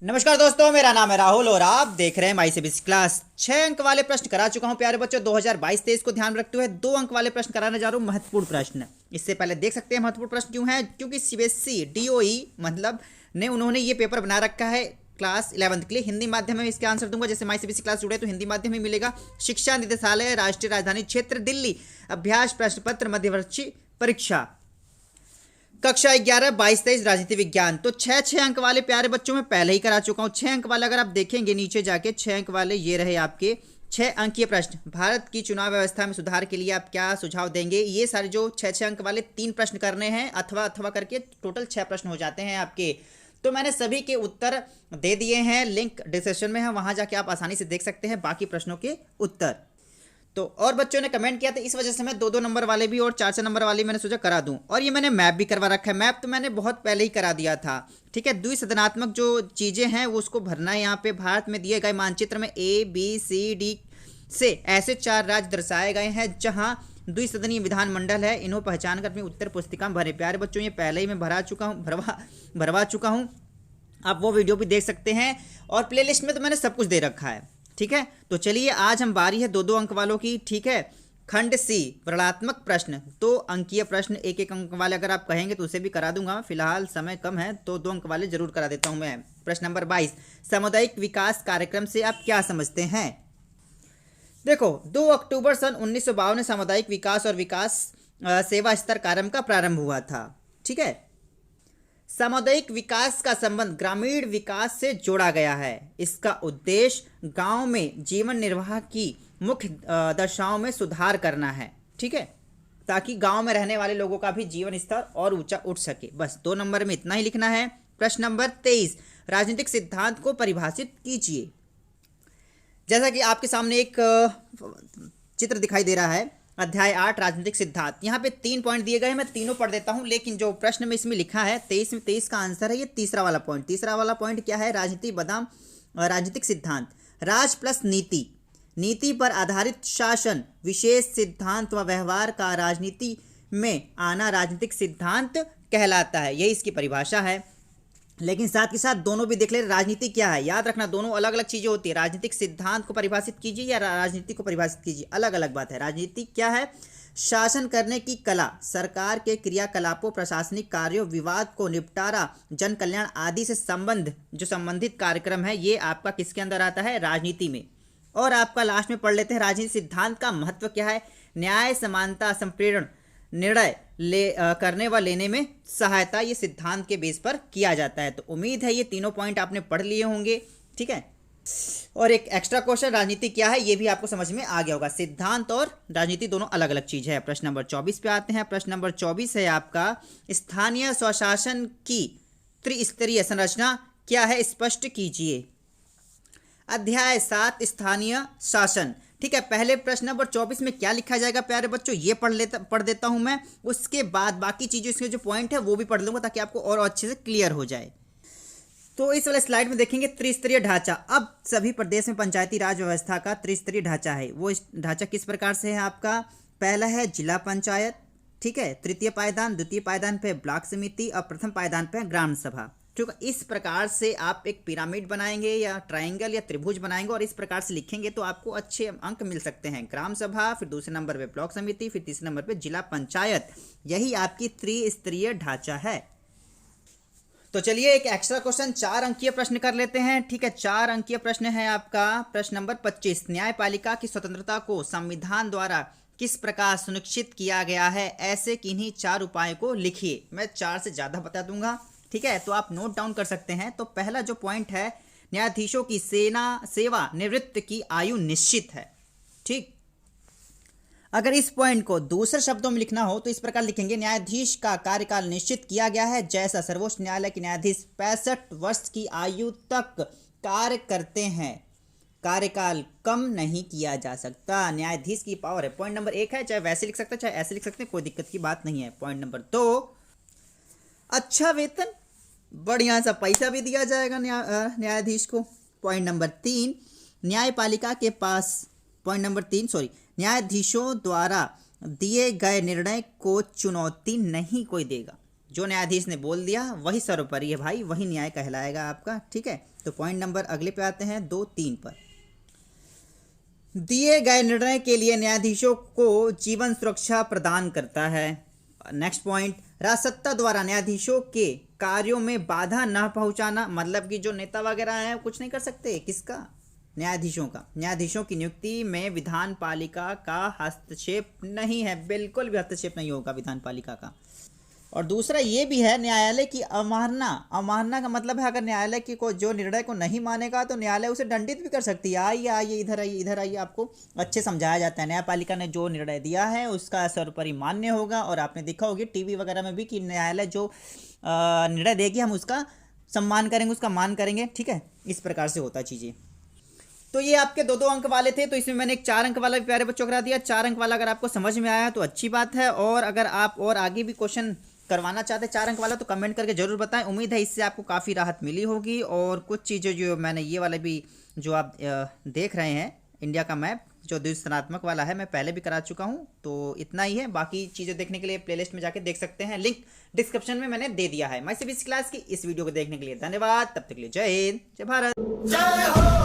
नमस्कार दोस्तों, मेरा नाम है राहुल और आप देख रहे हैं माई सीबीएसई क्लास। 6 अंक वाले प्रश्न करा चुका हूं प्यारे बच्चों। 2022-23 को ध्यान में रखते हुए 2 अंक वाले प्रश्न कराने जा रहा हूं, महत्वपूर्ण प्रश्न। इससे पहले देख सकते हैं महत्वपूर्ण प्रश्न क्यों है, क्योंकि सीबीएसई डीओई मतलब ने उन्होंने ये पेपर बना रखा है क्लास 11th के लिए। हिंदी माध्यम में इसके आंसर दूंगा। जैसे माई सीबीएसई क्लास जुड़े तो हिंदी माध्यम में मिलेगा। शिक्षा निदेशालय, राष्ट्रीय राजधानी क्षेत्र दिल्ली, अभ्यास प्रश्न पत्र, मध्यवर्ती परीक्षा कक्षा 11 22-23 राजनीति विज्ञान। तो 6 अंक वाले प्यारे बच्चों में पहले ही करा चुका हूं। 6 अंक वाले अगर आप देखेंगे नीचे जाके 6 अंक वाले ये रहे आपके 6 अंकीय प्रश्न। भारत की चुनाव व्यवस्था में सुधार के लिए आप क्या सुझाव देंगे। ये सारे जो 6 अंक वाले 3 प्रश्न करने हैं अथवा अथवा करके टोटल 6 प्रश्न हो जाते हैं आपके। तो मैंने सभी के उत्तर दे दिए हैं, लिंक डिस्क्रिप्शन में है, वहां जाके आप आसानी से देख सकते हैं बाकी प्रश्नों के उत्तर। तो और बच्चों ने कमेंट किया था, इस वजह से मैं 2-2 नंबर वाले भी और 4-4 नंबर वाले मैंने सोचा करा दूं। और ये मैंने मैप भी करवा रखा है। मैप तो मैंने बहुत पहले ही करा दिया था, ठीक है। द्विसदनात्मक जो चीज़ें हैं वो उसको भरना है। यहाँ पे भारत में दिए गए मानचित्र में A, B, C, D से ऐसे 4 राज्य दर्शाए गए हैं जहाँ द्विसदनीय विधानमंडल है। इन्हों पहचान कर अपनी उत्तर पुस्तिका में भरे। प्यारे बच्चों, ये पहले ही मैं भरवा चुका हूँ। आप वो वीडियो भी देख सकते हैं और प्लेलिस्ट में तो मैंने सब कुछ दे रखा है, ठीक है। तो चलिए आज हम बारी है 2-2 अंक वालों की, ठीक है। खंड सी वर्णात्मक प्रश्न, 2 अंकीय प्रश्न, 1-1 अंक वाले अगर आप कहेंगे तो उसे भी करा दूंगा। फिलहाल समय कम है तो 2 अंक वाले जरूर करा देता हूं मैं। प्रश्न नंबर 22, सामुदायिक विकास कार्यक्रम से आप क्या समझते हैं। देखो, 2 अक्टूबर सन 1952 में सामुदायिक विकास और विकास सेवा स्तर कार्यक्रम का प्रारंभ हुआ था, ठीक है। सामुदायिक विकास का संबंध ग्रामीण विकास से जोड़ा गया है। इसका उद्देश्य गांव में जीवन निर्वाह की मुख्य दशाओं में सुधार करना है, ठीक है, ताकि गांव में रहने वाले लोगों का भी जीवन स्तर और ऊंचा उठ सके। बस 2 नंबर में इतना ही लिखना है। प्रश्न नंबर 23, राजनीतिक सिद्धांत को परिभाषित कीजिए। जैसा कि आपके सामने एक चित्र दिखाई दे रहा है, अध्याय 8 राजनीतिक सिद्धांत। यहाँ पे 3 पॉइंट दिए गए हैं, मैं तीनों पढ़ देता हूँ। लेकिन जो प्रश्न में इसमें लिखा है 23 का आंसर है ये तीसरा वाला पॉइंट। तीसरा वाला पॉइंट क्या है, राजनीति बनाम राजनीतिक सिद्धांत। राज प्लस नीति, नीति पर आधारित शासन, विशेष सिद्धांत व व्यवहार का राजनीति में आना राजनीतिक सिद्धांत कहलाता है। यही इसकी परिभाषा है। लेकिन साथ के साथ दोनों भी देख ले, राजनीति क्या है। याद रखना दोनों अलग अलग चीज़ें होती है। राजनीतिक सिद्धांत को परिभाषित कीजिए या राजनीति को परिभाषित कीजिए, अलग अलग बात है। राजनीति क्या है, शासन करने की कला, सरकार के क्रियाकलापों, प्रशासनिक कार्यों, विवाद को निपटारा, जन कल्याण आदि से संबंधित कार्यक्रम है, ये आपका किसके अंदर आता है, राजनीति में। और आपका लास्ट में पढ़ लेते हैं राजनीतिक सिद्धांत का महत्व क्या है। न्याय, समानता, संप्रेरण, निर्णय करने व लेने में सहायता, ये सिद्धांत के बेस पर किया जाता है। तो उम्मीद है ये तीनों पॉइंट आपने पढ़ लिए होंगे, ठीक है। और एक एक्स्ट्रा क्वेश्चन, राजनीति क्या है, ये भी आपको समझ में आ गया होगा। सिद्धांत और राजनीति दोनों अलग अलग चीज है। प्रश्न नंबर 24 पे आते हैं। प्रश्न नंबर 24 है आपका, स्थानीय स्वशासन की त्रिस्तरीय संरचना क्या है, स्पष्ट कीजिए। अध्याय 7 स्थानीय शासन, ठीक है। पहले प्रश्न नंबर 24 में क्या लिखा जाएगा प्यारे बच्चों, ये पढ़ देता हूं मैं। उसके बाद बाकी चीज़ें, इसके जो पॉइंट है वो भी पढ़ लूंगा ताकि आपको और अच्छे से क्लियर हो जाए। तो इस वाले स्लाइड में देखेंगे त्रिस्तरीय ढांचा। अब सभी प्रदेश में पंचायती राज व्यवस्था का त्रिस्तरीय ढांचा है। वो ढांचा किस प्रकार से है आपका, पहला है जिला पंचायत, ठीक है। तृतीय पायदान, द्वितीय पायदान पे ब्लॉक समिति और प्रथम पायदान पे ग्राम सभा, ठीक है। इस प्रकार से आप एक पिरामिड बनाएंगे या ट्रायंगल या त्रिभुज बनाएंगे और इस प्रकार से लिखेंगे तो आपको अच्छे अंक मिल सकते हैं। ग्राम सभा, फिर दूसरे नंबर पे ब्लॉक समिति, फिर तीसरे नंबर पे जिला पंचायत। यही आपकी त्रिस्तरीय ढांचा है। तो चलिए एक एक्स्ट्रा क्वेश्चन 4 अंकीय प्रश्न कर लेते हैं, ठीक है। 4 अंकीय प्रश्न है आपका। प्रश्न नंबर 25, न्यायपालिका की स्वतंत्रता को संविधान द्वारा किस प्रकार सुनिश्चित किया गया है, ऐसे किन्हीं 4 उपायों को लिखिए। मैं 4 से ज़्यादा बता दूंगा, ठीक है, तो आप नोट डाउन कर सकते हैं। तो पहला जो पॉइंट है, न्यायाधीशों की सेवा निवृत्त की आयु निश्चित है, ठीक। अगर इस पॉइंट को दूसरे शब्दों में लिखना हो तो इस प्रकार लिखेंगे, न्यायाधीश का कार्यकाल निश्चित किया गया है, जैसा सर्वोच्च न्यायालय के न्यायाधीश 65 वर्ष की आयु तक कार्य करते हैं, कार्यकाल कम नहीं किया जा सकता। न्यायाधीश की पावर है। पॉइंट नंबर 1 है, चाहे वैसे लिख सकते हैं चाहे ऐसे लिख सकते हैं, कोई दिक्कत की बात नहीं है। पॉइंट नंबर 2, अच्छा वेतन, बढ़िया सा पैसा भी दिया जाएगा न्यायाधीश को। पॉइंट नंबर 3, न्यायपालिका के पास, पॉइंट नंबर 3 सॉरी, न्यायाधीशों द्वारा दिए गए निर्णय को चुनौती नहीं कोई देगा। जो न्यायाधीश ने बोल दिया वही सर्वोपरि है भाई, वही न्याय कहलाएगा आपका, ठीक है। तो पॉइंट नंबर अगले पे आते हैं 2-3 पर। दिए गए निर्णय के लिए न्यायाधीशों को जीवन सुरक्षा प्रदान करता है। नेक्स्ट पॉइंट, राजसत्ता द्वारा न्यायाधीशों के कार्यों में बाधा न पहुंचाना, मतलब कि जो नेता वगैरह हैं कुछ नहीं कर सकते। किसका? न्यायाधीशों का। न्यायाधीशों की नियुक्ति में विधान पालिका का हस्तक्षेप नहीं है, बिल्कुल भी हस्तक्षेप नहीं होगा विधान पालिका का। और दूसरा ये भी है, न्यायालय की अवमानना। अवमानना का मतलब है अगर न्यायालय की को जो निर्णय को नहीं मानेगा तो न्यायालय उसे दंडित भी कर सकती है। आइए आइए इधर आइए इधर आइए, आपको अच्छे समझाया जाता है। न्यायपालिका ने जो निर्णय दिया है उसका सर्वोपरि मान्य होगा। और आपने देखा होगी टीवी वगैरह में भी कि न्यायालय जो निर्णय देगी हम उसका सम्मान करेंगे, उसका मान करेंगे। ठीक है, इस प्रकार से होता चीज़ें। तो ये आपके 2-2 अंक वाले थे, तो इसमें मैंने एक 4 अंक वाला भी प्यारे बच्चों करा दिया। 4 अंक वाला अगर आपको समझ में आया तो अच्छी बात है, और अगर आप और आगे भी क्वेश्चन करवाना चाहते हैं 4 अंक वाला तो कमेंट करके जरूर बताएं। उम्मीद है इससे आपको काफ़ी राहत मिली होगी। और कुछ चीज़ें जो मैंने ये वाला भी जो आप देख रहे हैं इंडिया का मैप जो द्विसनात्मक वाला है मैं पहले भी करा चुका हूँ, तो इतना ही है। बाकी चीज़ें देखने के लिए प्लेलिस्ट में जाके देख सकते हैं, लिंक डिस्क्रिप्शन में मैंने दे दिया है। माय CBSE क्लास की इस वीडियो को देखने के लिए धन्यवाद। तब तक के लिए जय हिंद, जय भारत, जय हो।